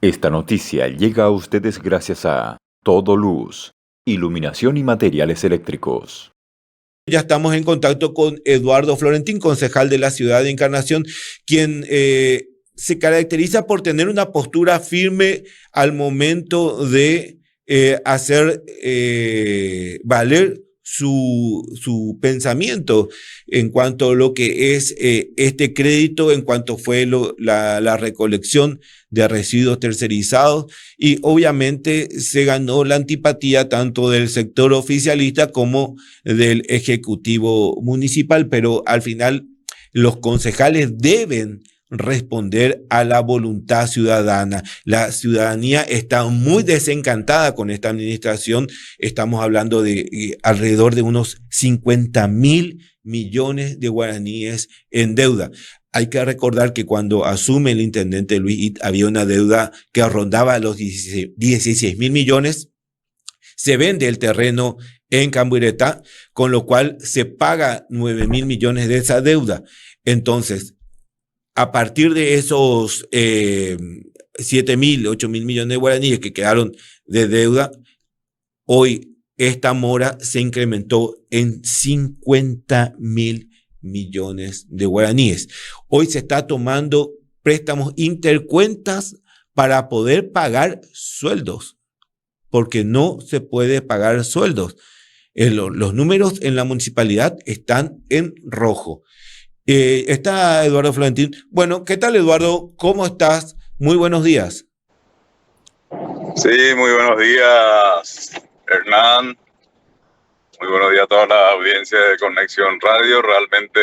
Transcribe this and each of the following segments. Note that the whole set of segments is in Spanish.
Esta noticia llega a ustedes gracias a Todo Luz, iluminación y materiales eléctricos. Ya estamos en contacto con Eduardo Florentín, concejal de la ciudad de Encarnación, quien se caracteriza por tener una postura firme al momento de hacer valer su pensamiento en cuanto a lo que es este crédito, en cuanto fue la recolección de residuos tercerizados, y obviamente se ganó la antipatía tanto del sector oficialista como del Ejecutivo Municipal, pero al final los concejales deben responder a la voluntad ciudadana. La ciudadanía está muy desencantada con esta administración. Estamos hablando de alrededor de unos 50.000 millones de guaraníes en deuda. Hay que recordar que cuando asume el intendente Luis It, había una deuda que rondaba los 16.000 millones. Se vende el terreno en Camburetá, con lo cual se paga 9.000 millones de esa deuda. Entonces, a partir de esos 7.000, 8.000 millones de guaraníes que quedaron de deuda, hoy esta mora se incrementó en 50.000 millones de guaraníes. Hoy se está tomando préstamos intercuentas para poder pagar sueldos, porque no se puede pagar sueldos. Los números en la municipalidad están en rojo. Está Eduardo Florentín. Bueno, ¿qué tal, Eduardo? ¿Cómo estás? Muy buenos días. Sí, muy buenos días, Hernán. Muy buenos días a toda la audiencia de Conexión Radio. Realmente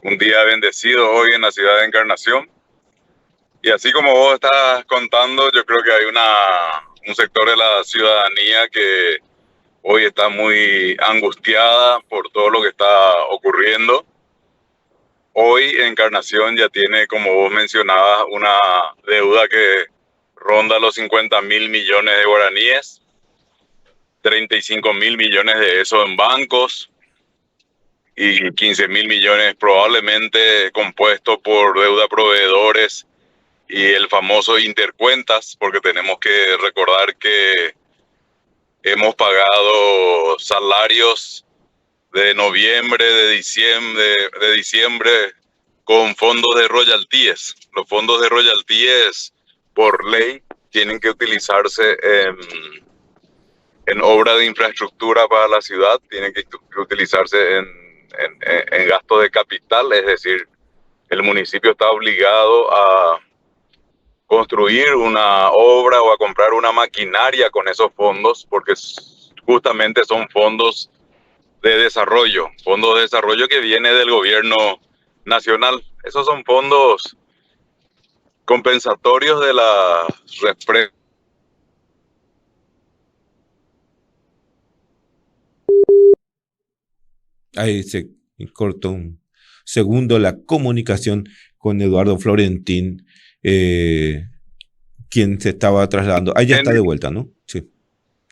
un día bendecido hoy en la ciudad de Encarnación. Y así como vos estás contando, yo creo que hay un sector de la ciudadanía que hoy está muy angustiada por todo lo que está ocurriendo. Hoy Encarnación ya tiene, como vos mencionabas, una deuda que ronda los 50.000 millones de guaraníes, 35.000 millones de eso en bancos y 15.000 millones probablemente compuestos por deuda a proveedores y el famoso intercuentas, porque tenemos que recordar que hemos pagado salarios de noviembre, de diciembre con fondos de royalties. Los fondos de royalties, por ley, tienen que utilizarse en obra de infraestructura para la ciudad, tienen que utilizarse en gasto de capital, es decir, el municipio está obligado a construir una obra o a comprar una maquinaria con esos fondos, porque justamente son fondos de desarrollo que viene del gobierno nacional. Esos son fondos compensatorios de las represas. Ahí se cortó un segundo la comunicación con Eduardo Florentín, quien se estaba trasladando. Ahí ya está de vuelta, ¿no? Sí.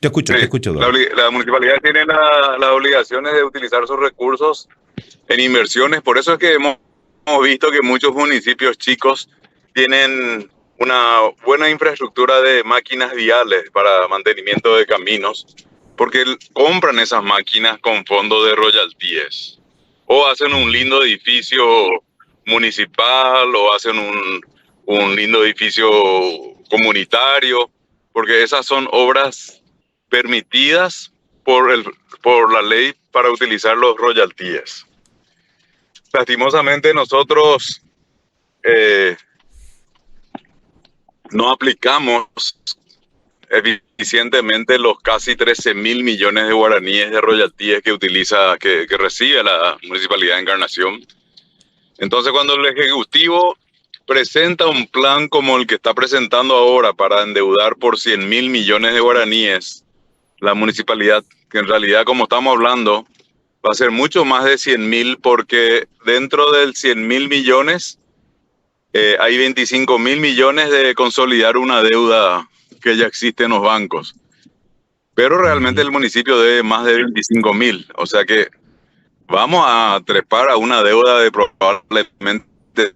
Te escucho, Eduardo. La municipalidad tiene las obligaciones de utilizar sus recursos en inversiones. Por eso es que hemos visto que muchos municipios chicos tienen una buena infraestructura de máquinas viales para mantenimiento de caminos, porque compran esas máquinas con fondos de royalties. O hacen un lindo edificio municipal o hacen un lindo edificio comunitario, porque esas son obras permitidas por la ley para utilizar los royalties. Lastimosamente nosotros no aplicamos eficientemente los casi 13.000 millones de guaraníes de royalties que recibe la Municipalidad de Encarnación. Entonces, cuando el Ejecutivo presenta un plan como el que está presentando ahora para endeudar por 100.000 millones de guaraníes, la municipalidad, que en realidad, como estamos hablando, va a ser mucho más de 100.000, porque dentro del 100.000 millones hay 25.000 millones de consolidar una deuda que ya existe en los bancos. Pero realmente el municipio debe más de 25.000. O sea que vamos a trepar a una deuda de probablemente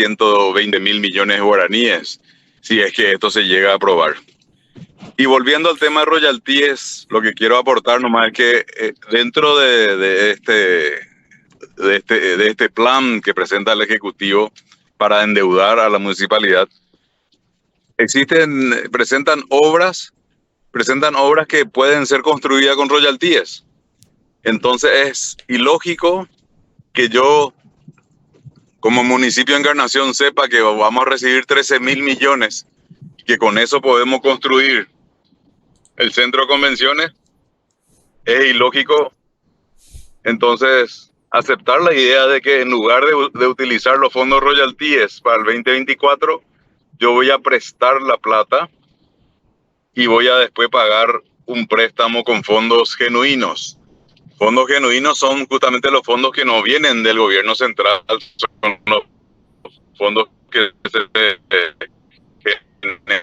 120 mil millones de guaraníes, si es que esto se llega a aprobar. Y volviendo al tema de royalties, lo que quiero aportar nomás es que dentro de este plan que presenta el Ejecutivo para endeudar a la municipalidad, presentan obras que pueden ser construidas con royalties. Entonces es ilógico que yo, como municipio de Encarnación, sepa que vamos a recibir 13.000 millones y que con eso podemos construir el centro de convenciones. Es ilógico. Entonces, aceptar la idea de que en lugar de utilizar los fondos royalties para el 2024, yo voy a prestar la plata y voy a después pagar un préstamo con fondos genuinos. Fondos genuinos son justamente los fondos que no vienen del gobierno central, son los fondos que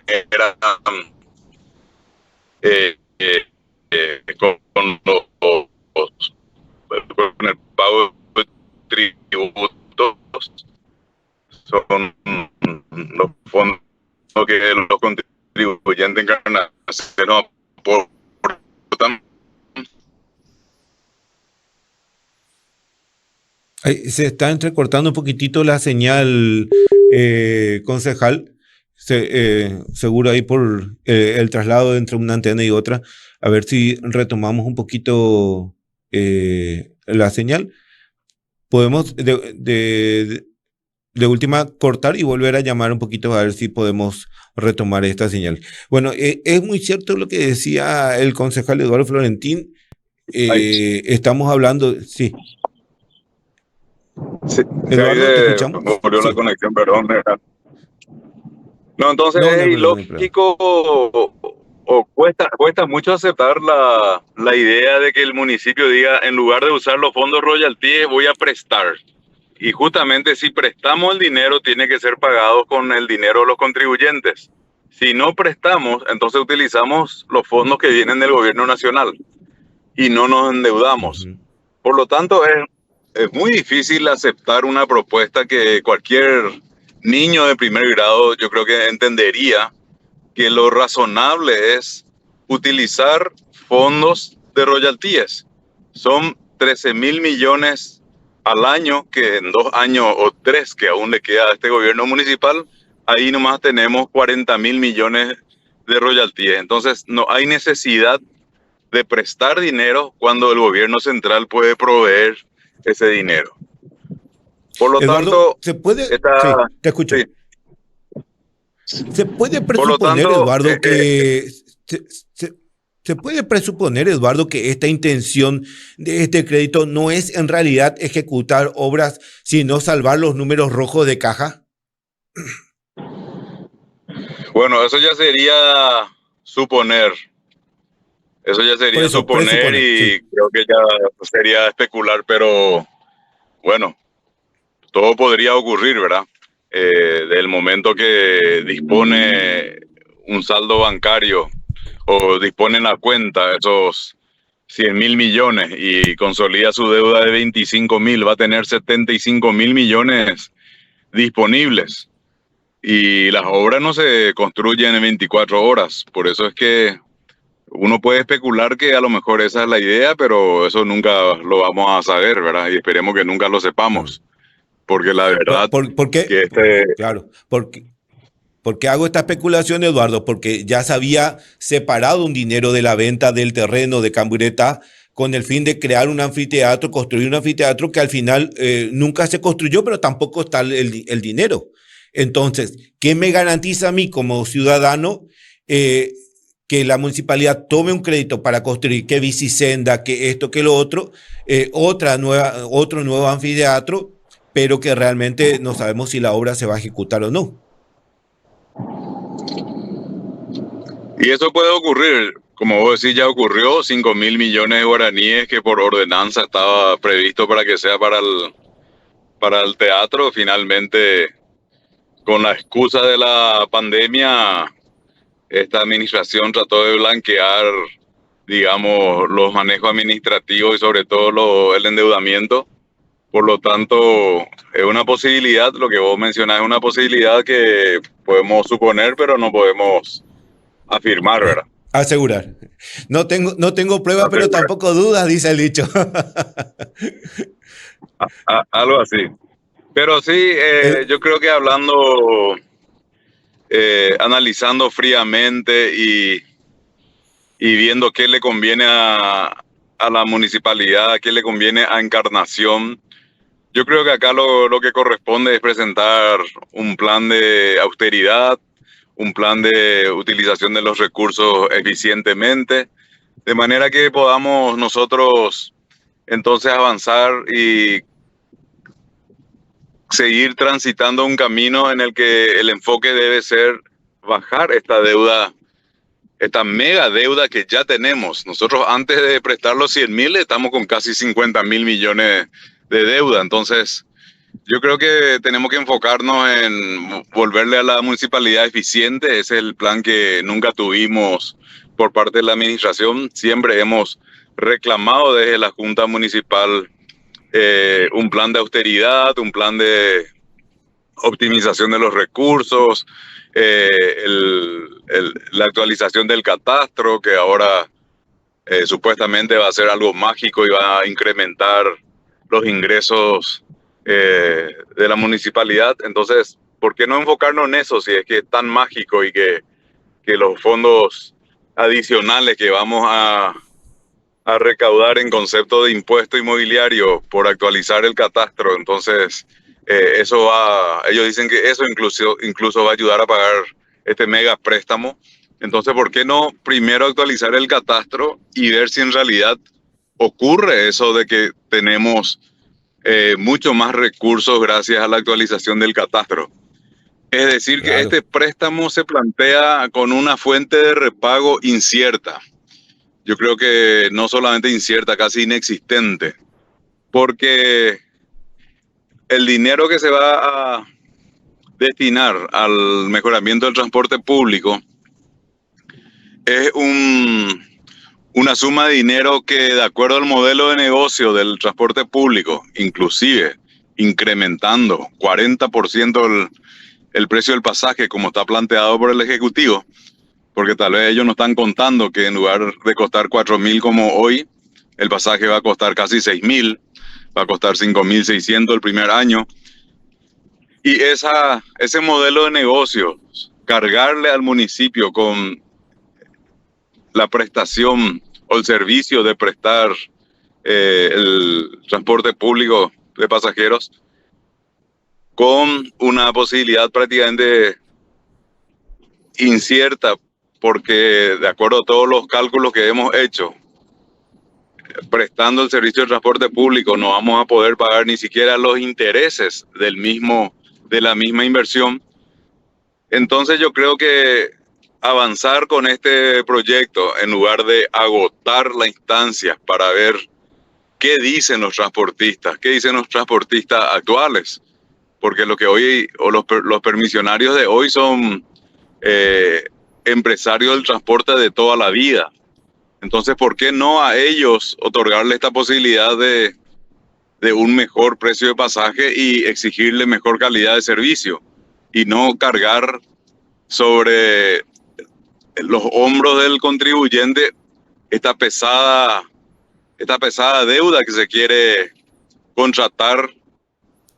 generan con el pago de tributos, son los fondos que los contribuyentes encarnación aportan. Se está entrecortando un poquitito la señal, concejal. Seguro ahí por el traslado entre una antena y otra. A ver si retomamos un poquito la señal. Podemos de última cortar y volver a llamar un poquito a ver si podemos retomar esta señal. Bueno, es muy cierto lo que decía el concejal Eduardo Florentín. Estamos hablando, sí. Sí, Eduardo, ¿te escuchamos? Murió Sí. la conexión, perdón. No, entonces No, no es hay problema, ilógico o cuesta mucho aceptar la idea de que el municipio diga, en lugar de usar los fondos royalties, voy a prestar. Y justamente si prestamos el dinero, tiene que ser pagado con el dinero de los contribuyentes. Si no prestamos, entonces utilizamos los fondos que vienen del gobierno nacional y no nos endeudamos. Ujú. Por lo tanto, es muy difícil aceptar una propuesta que cualquier niño de primer grado, yo creo que entendería que lo razonable es utilizar fondos de royalties. Son 13.000 millones al año, que en 2 años o 3 que aún le queda a este gobierno municipal, ahí nomás tenemos 40.000 millones de royalties. Entonces no hay necesidad de prestar dinero cuando el gobierno central puede proveer ese dinero. Por lo Eduardo, tanto, ¿se puede? Sí, te escucho. sí. ¿Se puede Por lo presuponer, tanto, Eduardo, se puede presuponer, Eduardo, que esta intención de este crédito no es en realidad ejecutar obras, sino salvar los números rojos de caja? bueno, eso ya sería suponer. Eso ya sería Por eso, suponer presuponer, y sí. creo que ya sería especular, pero bueno, todo podría ocurrir, ¿verdad? Del momento que dispone un saldo bancario o dispone en la cuenta esos 100.000 millones y consolida su deuda de 25.000, va a tener 75.000 millones disponibles. Y las obras no se construyen en 24 horas. Por eso es que uno puede especular que a lo mejor esa es la idea, pero eso nunca lo vamos a saber, ¿verdad? Y esperemos que nunca lo Claro. sepamos. Porque la verdad ¿Por qué? que Claro, ¿por qué hago esta especulación, Eduardo? Porque ya se había separado un dinero de la venta del terreno de Cambureta con el fin de crear un anfiteatro, construir un anfiteatro que al final nunca se construyó, pero tampoco está el dinero. Entonces, ¿qué me garantiza a mí como ciudadano que la municipalidad tome un crédito para construir, que bicisenda, que esto, que lo otro, otro nuevo anfiteatro, pero que realmente no sabemos si la obra se va a ejecutar o no? Y eso puede ocurrir, como vos decís, ya ocurrió, 5.000 millones de guaraníes que por ordenanza estaba previsto para que sea para el teatro. Finalmente, con la excusa de la pandemia, esta administración trató de blanquear, digamos, los manejos administrativos y sobre todo el endeudamiento. Por lo tanto, es una posibilidad, lo que vos mencionás, es una posibilidad que podemos suponer, pero no podemos afirmar, ¿verdad? Asegurar. No tengo pruebas, pero Asegurar. tampoco dudas, dice el dicho. Algo así. Pero sí, El- yo creo que hablando, analizando fríamente y viendo qué le conviene a la municipalidad, qué le conviene a Encarnación, yo creo que acá lo que corresponde es presentar un plan de austeridad, un plan de utilización de los recursos eficientemente, de manera que podamos nosotros entonces avanzar y seguir transitando un camino en el que el enfoque debe ser bajar esta deuda, esta mega deuda que ya tenemos. Nosotros antes de prestar los 100.000 estamos con casi 50.000 millones de deuda. Entonces, yo creo que tenemos que enfocarnos en volverle a la municipalidad eficiente. Ese es el plan que nunca tuvimos por parte de la administración. Siempre hemos reclamado desde la Junta Municipal un plan de austeridad, un plan de optimización de los recursos, la actualización del catastro, que ahora supuestamente va a ser algo mágico y va a incrementar los ingresos de la municipalidad. Entonces, ¿por qué no enfocarnos en eso si es que es tan mágico y que los fondos adicionales que vamos a recaudar en concepto de impuesto inmobiliario por actualizar el catastro? Entonces, ellos dicen que eso incluso va a ayudar a pagar este mega préstamo. Entonces, ¿por qué no primero actualizar el catastro y ver si en realidad ocurre eso de que tenemos mucho más recursos gracias a la actualización del catastro? Es decir, que Claro. este préstamo se plantea con una fuente de repago incierta. Yo creo que no solamente incierta, casi inexistente, porque el dinero que se va a destinar al mejoramiento del transporte público es una suma de dinero que, de acuerdo al modelo de negocio del transporte público, inclusive incrementando 40% el precio del pasaje como está planteado por el Ejecutivo, porque tal vez ellos no están contando que en lugar de costar 4.000 como hoy, el pasaje va a costar casi 6.000, va a costar 5.600 el primer año. Y ese modelo de negocio, cargarle al municipio con la prestación o el servicio de prestar el transporte público de pasajeros, con una posibilidad prácticamente incierta, porque de acuerdo a todos los cálculos que hemos hecho, prestando el servicio de transporte público no vamos a poder pagar ni siquiera los intereses de la misma inversión. Entonces yo creo que avanzar con este proyecto en lugar de agotar la instancia para ver qué dicen los transportistas, qué dicen los transportistas actuales, porque lo que hoy, o los permisionarios de hoy son eh, empresarios del transporte de toda la vida. Entonces, ¿por qué no a ellos otorgarle esta posibilidad de un mejor precio de pasaje y exigirle mejor calidad de servicio? Y no cargar sobre los hombros del contribuyente esta pesada, esta pesada deuda que se quiere contratar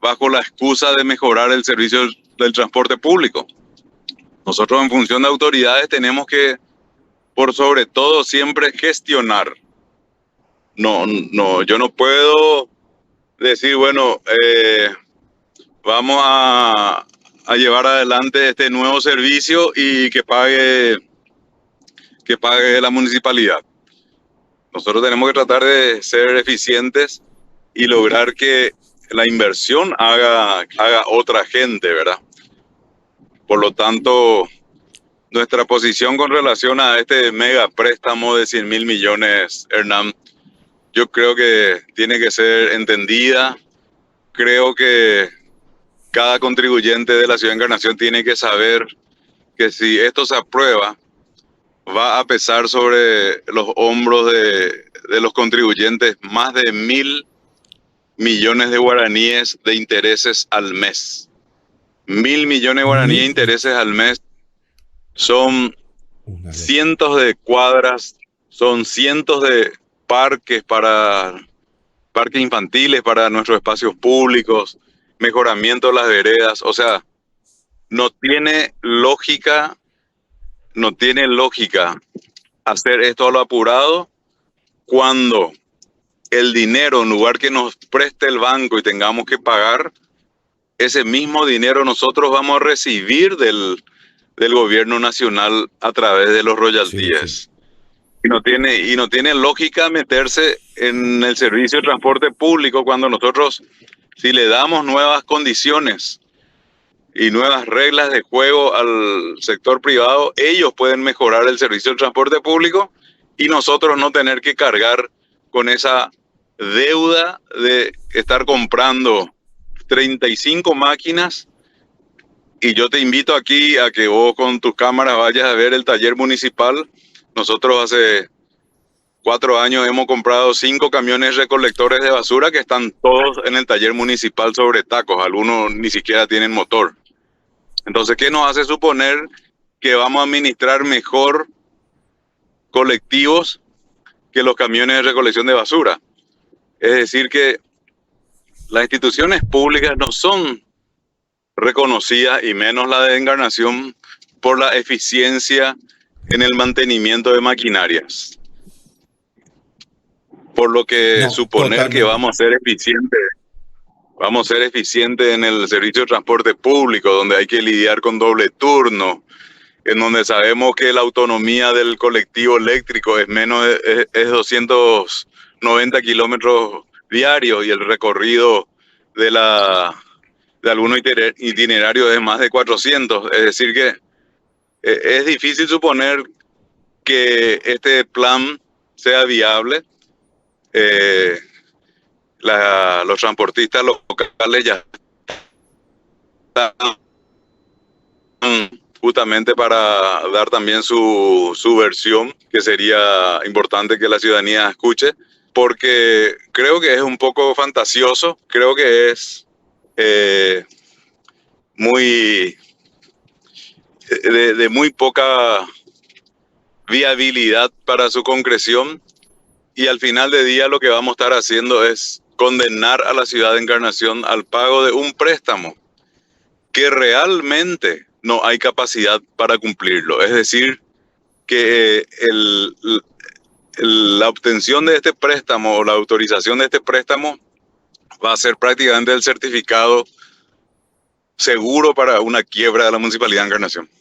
bajo la excusa de mejorar el servicio del transporte público. Nosotros en función de autoridades tenemos que, por sobre todo, siempre gestionar. Yo no puedo decir, bueno, vamos a llevar adelante este nuevo servicio y que pague la municipalidad. Nosotros tenemos que tratar de ser eficientes y lograr que la inversión haga otra gente, ¿verdad? Por lo tanto, nuestra posición con relación a este mega préstamo de 100.000 millones, Hernán, yo creo que tiene que ser entendida. Creo que cada contribuyente de la Ciudad de Encarnación tiene que saber que si esto se aprueba, va a pesar sobre los hombros de los contribuyentes más de millones de guaraníes de intereses al mes. 1.000 millones de guaraníes de intereses al mes son cientos de cuadras, son cientos de parques infantiles para nuestros espacios públicos, mejoramiento de las veredas. O sea, no tiene lógica hacer esto a lo apurado cuando el dinero, en lugar que nos preste el banco y tengamos que pagar, ese mismo dinero nosotros vamos a recibir del gobierno nacional a través de los royalties. Sí. Y no tiene lógica meterse en el servicio de transporte público cuando nosotros, si le damos nuevas condiciones y nuevas reglas de juego al sector privado, ellos pueden mejorar el servicio de transporte público y nosotros no tener que cargar con esa deuda de estar comprando 35 máquinas. Y yo te invito aquí a que vos con tus cámaras vayas a ver el taller municipal. Nosotros hace 4 años hemos comprado 5 camiones recolectores de basura que están todos en el taller municipal sobre tacos. Algunos ni siquiera tienen motor. Entonces, ¿qué nos hace suponer que vamos a administrar mejor colectivos que los camiones de recolección de basura? Es decir, que las instituciones públicas no son reconocidas, y menos la de Encarnación, por la eficiencia en el mantenimiento de maquinarias. Por lo que suponer totalmente. que vamos a ser eficientes en el servicio de transporte público, donde hay que lidiar con doble turno, en donde sabemos que la autonomía del colectivo eléctrico es 290 kilómetros diarios y el recorrido de algunos itinerarios es más de 400. Es decir que es difícil suponer que este plan sea viable. Los transportistas locales ya están justamente para dar también su versión, que sería importante que la ciudadanía escuche, porque creo que es un poco fantasioso, creo que es de muy poca viabilidad para su concreción, y al final del día lo que vamos a estar haciendo es condenar a la ciudad de Encarnación al pago de un préstamo que realmente no hay capacidad para cumplirlo. Es decir, que la obtención de este préstamo o la autorización de este préstamo va a ser prácticamente el certificado seguro para una quiebra de la Municipalidad de Encarnación.